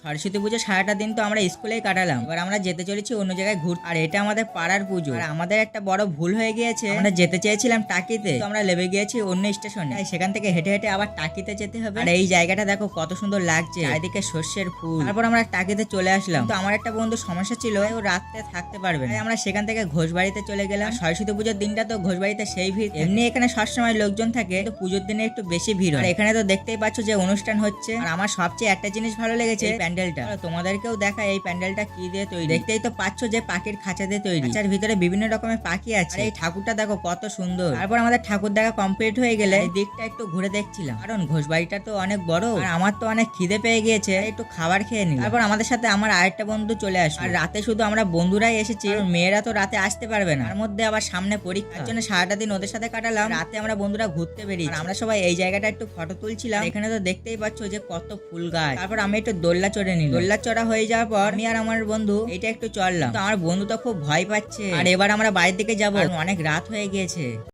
সরস্বতী পুজো সারাটা দিন তো আমরা স্কুলেই কাটালাম। এবার আমরা যেতে চলেছি অন্য জায়গায় ঘুরতে। আর এটা আমাদের পাড়ার পুজো। আর আমাদের একটা বড় ভুল হয়ে গিয়েছে, আমরা যেতে চেয়েছিলাম টাকিতে, তো আমরা লেবে গিয়েছি অন্য স্টেশনে। সেখান থেকে হেঁটে হেঁটে আবার টাকিতে যেতে হবে। আর এই জায়গাটা দেখো কত সুন্দর লাগছে, চারিদিকে শস্যের ফুল। তারপর আমরা টাকিতে চলে আসলাম। তো আমার একটা বন্ধু সমস্যা ছিল, ও রাতে থাকতে পারবে না, আমরা সেখান থেকে ঘোষবাড়িতে চলে গেলাম। সরস্বতী পুজোর দিনটা তো ঘোষবাড়িতে সেই ভিড়, এমনি এখানে সবসময় লোকজন থাকে, তো পুজোর দিনে একটু বেশি ভিড় হয়। আর এখানে তো দেখতেই পাচ্ছ যে অনুষ্ঠান হচ্ছে। আর আমার সবচেয়ে একটা জিনিস ভালো লেগেছে, এই প্যান্ডেলটা। তোমাদেরকেও দেখা এই প্যান্ডেলটা কি দিয়ে তৈরি, দেখতেই তো পাচ্ছ যে পাখির খাঁচা দিয়ে তৈরি। খাঁচার ভিতরে বিভিন্ন রকমের পাখি আছে। আর এই ঠাকুরটা দেখো কত সুন্দর। তারপর আমাদের ঠাকুর দেখা কমপ্লিট হয়ে গেলে এই দিকটা একটু ঘুরে দেখছিলাম, কারণ ঘোষবাড়িটা তো অনেক বড়। আর আমার তো অনেক খিদে পেয়ে গিয়েছে, একটু খাবার খেয়ে নিই। তারপর আমাদের সাথে আমার আরেকটা বন্ধু চলে আসে। আর রাতে শুধু আমরা বন্ধুরাই এসেছি, মেয়েরা তো রাতে আসতে পারবে না। তার মধ্যে আবার সামনে পরীক্ষা, তার জন্য সারাটা দিন ওদের সাথে কাটালাম। রাতে আমরা বন্ধুরা ঘুরতে বেরিয়েছি। আমরা সবাই এই জায়গাটা একটু ফটো তুলছিলাম। এখানে তো দেখতেই পাচ্ছ যে কত ফুল গাছ। তারপর আমি একটু দোল্লা চড়ে নিলাম। দোল্লা চড়া হয়ে যাওয়ার পর আমি আর আমার বন্ধু এটা একটু চড়লাম। তো আমার বন্ধু তো খুব ভয় পাচ্ছে। আর এবার আমরা বাড়ির দিকে যাবো, অনেক রাত হয়ে গিয়েছে।